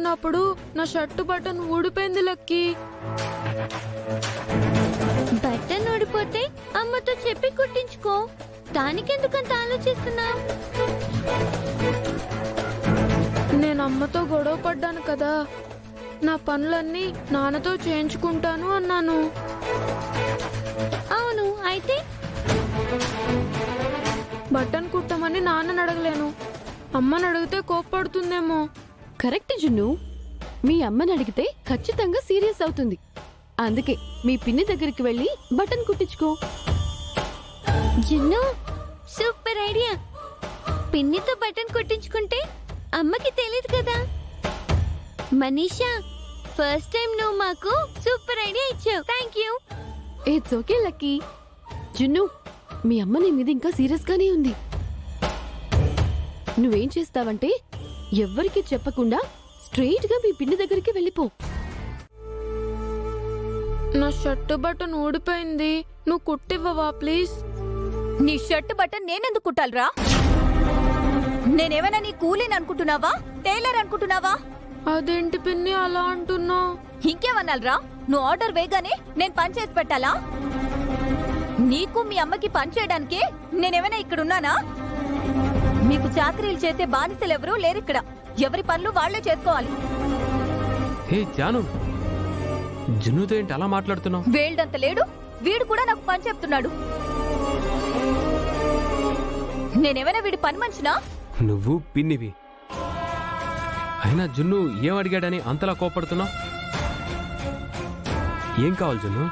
కుట్టుకున్నప్పుడు నా shirt button ఊడిపోయింది lucky. Button ఊడిపోతే అమ్మతో చెప్పి కుట్టించుకో. దానికెందుకంత ఆలోచిస్తున్నావు? నేను అమ్మతో గొడవ పడ్డాను కదా, నా పనులన్నీ నాన్నతో చేయించుకుంటాను అన్నాను. అవును, అయితే బటన్ కుట్టమని నాన్నని అడగలేను, అమ్మని అడిగితే కోప్పడుతుందేమో. కరెక్ట్ జున్ను, మీ అమ్మని అడిగితే ఖచ్చితంగా సీరియస్ అవుతుంది. అందుకే మీ పిన్ని దగ్గరికి వెళ్ళి బటన్ కుట్టించుకో. జున్ను, సూపర్ ఐడియా. పిన్నితో బటన్ కుట్టించుకుంటే అమ్మకి తెలియదు కదా. మనీషా, ఫస్ట్ టైం నువ్వు మాకు సూపర్ ఐడియా ఇచ్చావు. Thank you. It's okay lucky. జున్ను, మీ అమ్మ నీ మీద ఇంకా సీరియస్ గానే ఉంది. నువ్వేం చేస్తావంటే ఎవ్వరికీ చెప్పకుండా స్ట్రెయిట్ గా మీ పిన్ని దగ్గరికి వెళ్ళిపో. నా షర్టు బటన్ ఊడిపోయింది, నువ్వు కుట్టివ్వవా ప్లీజ్? నీ షర్ట్ బటన్ నేనెందుకు కుట్టాలరా? నేనేమైనా నీ కూలీని అనుకుంటున్నావా, టైలర్ అనుకుంటున్నావా? అదేంటి పిన్ని అలా అంటున్నావు? ఇంకేమన్నాలరా? నువ్వు ఆర్డర్ వేయగానే నేను పని చేసి పెట్టాలా? నీకు మీ అమ్మకి పని చేయడానికి నేనేమైనా ఇక్కడున్నానా? మీకు చాకరీలు చేసే బానిసలు ఎవరూ లేరిక్కడ. ఎవరి పనులు వాళ్లే చేసుకోవాలి. హే జాను, జున్నుతో ఏంటి అలా మాట్లాడుతున్నావు? వేల్డంత లేడు, వీడు కూడా నాకు పని చెప్తున్నాడు. నేనేమైనా వీడి పని మనిషినా? నువ్వు పిన్నివి అయినా జున్ను ఏం అడిగాడని అంతలా కోపడుతున్నావు? ఏం కావాలి జున్ను?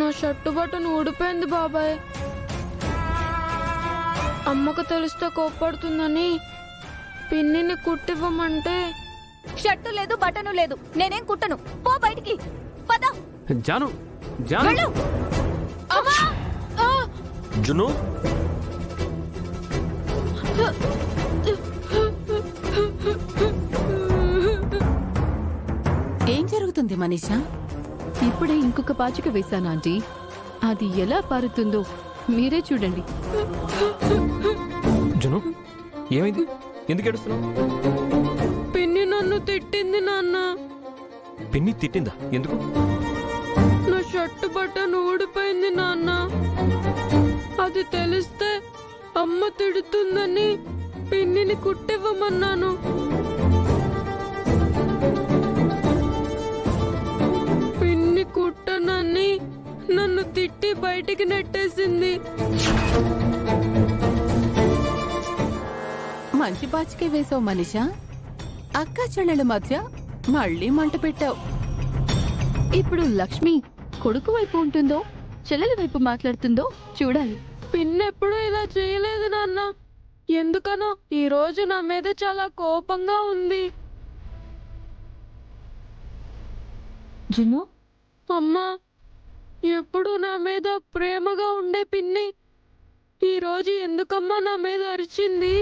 నా షర్టు బటన్ ఊడిపోయింది బాబాయ్. అమ్మకు తెలిస్తే కోప్పడుతుందని పిన్నిని కుట్టివ్వమంటే. షర్టు లేదు, బటను లేదు, నేనేం కుట్టను. పో బయటికి, పద. జాను, జాను. వెళ్ళు. జున్ను, ఏం జరుగుతుంది మనీషా? ఇప్పుడే ఇంకొక పాచిక వేశాను ఆంటీ. అది ఎలా పారుతుందో మీరే చూడండి. జున్ను, ఏమైంది? ఎందుకు ఏడుస్తున్నావు? పిన్ని నన్ను తిట్టింది నాన్న. పిన్ని తిట్టిందా? ఎందుకు? నా షర్టు బటన్ ఊడిపోయింది నాన్న. అది తెలిస్తే అమ్మ తిడుతుందని పిన్నిని కుట్టివ్వమన్నాను. పిన్ని కుట్టనని నన్ను తిట్టి బయటికి నెట్టేసింది. మంచి పాచికే వేసావు మనీషా. అక్క చెల్లెల మధ్య మళ్ళీ మంట పెట్టావు. ఇప్పుడు లక్ష్మి కొడుకు వైపు ఉంటుందో చెల్లెల వైపు మాట్లాడుతుందో చూడాలి. పిన్ని ఎప్పుడూ ఇలా చేయలేదు నాన్న. ఎందుకనో ఈ రోజు నా మీద చాలా కోపంగా ఉంది. జున్ను, అమ్మా, ఎప్పుడు నా మీద ప్రేమగా ఉండే పిన్ని ఈ రోజు ఎందుకమ్మా నా మీద అరిచింది?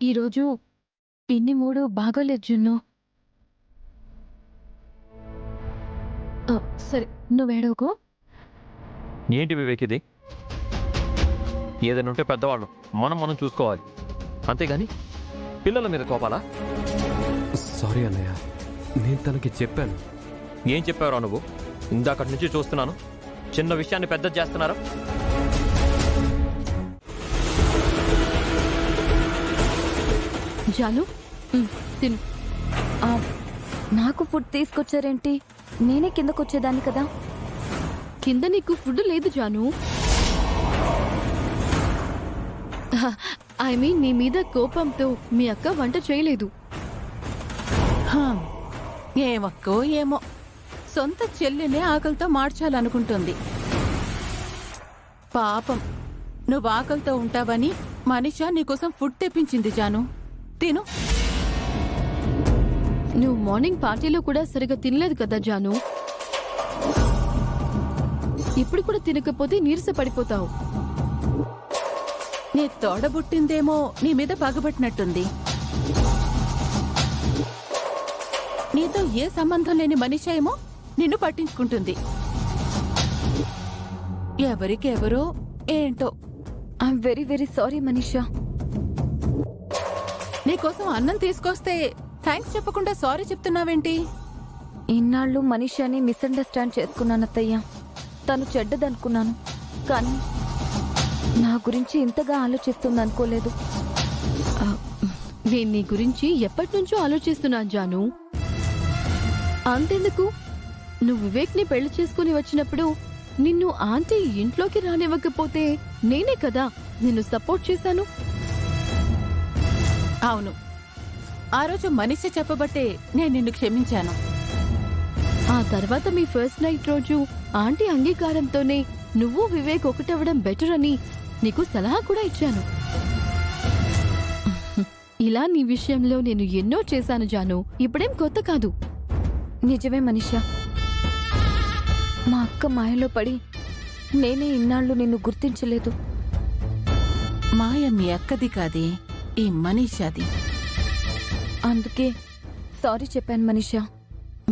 ఈరోజు పిన్ని మూడు బాగోలేదు జున్ను. సరే, నువ్వేడవకో. ఏంటి వివేక్ ఇది? ఏదైనా ఉంటే పెద్దవాళ్ళు మనం చూసుకోవాలి, అంతేగాని పిల్లల మీద కోపాలా? సారీ అన్నయ్య, నేను తనకి చెప్పాను. ఏం చెప్పావురా నువ్వు? ఇందాకటి నుంచి చూస్తున్నాను, చిన్న విషయాన్ని పెద్ద చేస్తున్నారు. జాను, తిను. నాకు ఫుడ్ తీసుకొచ్చారేంటి? నేనే కిందకొచ్చేదాన్ని కదా. కింద నీకు ఫుడ్ లేదు జాను. ఐ మీన్ నీ మీద కోపంతో మీ అక్క వంట చేయలేదు. ఏమక్కో ఏమో, సొంత చెల్లినే ఆకలితో మార్చాలనుకుంటుంది. పాపం, నువ్వు ఆకలితో ఉంటావని మనీషా నీకోసం ఫుడ్ తెప్పించింది జాను. తిను. నువ్వు మార్నింగ్ పార్టీలో కూడా సరిగా తినలేదు కదా జాను. ఇప్పుడు కూడా తినకపోతే నీరస పడిపోతావు. నీ తోడబుట్టిందేమో నీ మీద పగబట్టినట్టుంది. నీతో ఏ సంబంధం లేని మనిషి ఏమో నిన్ను పట్టించుకుంటుంది. ఎవరికెవరో ఏంటో. I'm very very sorry Manisha. నీకోసం అన్నం తీసుకొస్తే థ్యాంక్స్ చెప్పకుండా సారీ చెప్తున్నావేంటి? ఇన్నాళ్ళు మనీషాని మిస్అండర్స్టాండ్ చేసుకున్నాను అత్తయ్య. తను చెడ్డదనుకున్నాను, కానీ నా గురించి ఇంతగా ఆలోచిస్తుంది అనుకోలేదు. నేను నీ గురించి ఎప్పటి నుంచో ఆలోచిస్తున్నాను జాను. అంతెందుకు, నువ్వు వివేక్ ని పెళ్లి చేసుకుని వచ్చినప్పుడు నిన్ను ఆంటీ ఇంట్లోకి రానివ్వకపోతే నేనే కదా నిన్ను సపోర్ట్ చేశాను. అవును, ఆ రోజు మనిషి చెప్పబట్టే నేను నిన్ను క్షమించాను. ఆ తర్వాత మీ ఫస్ట్ నైట్ రోజు ఆంటీ అంగీకారంతోనే నువ్వు వివేక్ ఒకటవ్వడం బెటర్ అని నీకు సలహా కూడా ఇచ్చాను. ఇలా నీ విషయంలో నేను ఎన్నో చేశాను జాను, ఇప్పుడేం కొత్త కాదు. నిజమే మనీషా, మా అక్క మాయలో పడి నేనే ఇన్నాళ్ళు నిన్ను గుర్తించలేదు. మాయ మీ అక్కది కాదే, ఈ మనీషాది. అందుకే సారీ చెప్పాను మనీషా.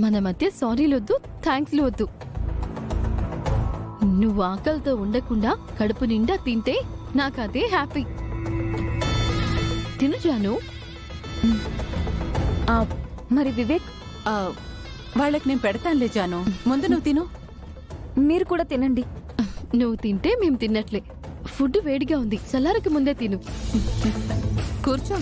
మన మధ్య సారీలొద్దు, థ్యాంక్స్లు వద్దు. నువ్వు ఆకలితో ఉండకుండా కడుపు నిండా తింటే నాకదే హ్యాపీ. తిను జాను. మరి వివేక్? ఆ, వాళ్ళకి నేను పెడతానులే జాను, ముందు నువ్వు తిను. మీరు కూడా తినండి. నువ్వు తింటే మేం తిన్నట్లే. ఫుడ్ వేడిగా ఉంది, చల్లారక ముందే తిను. కూర్చో.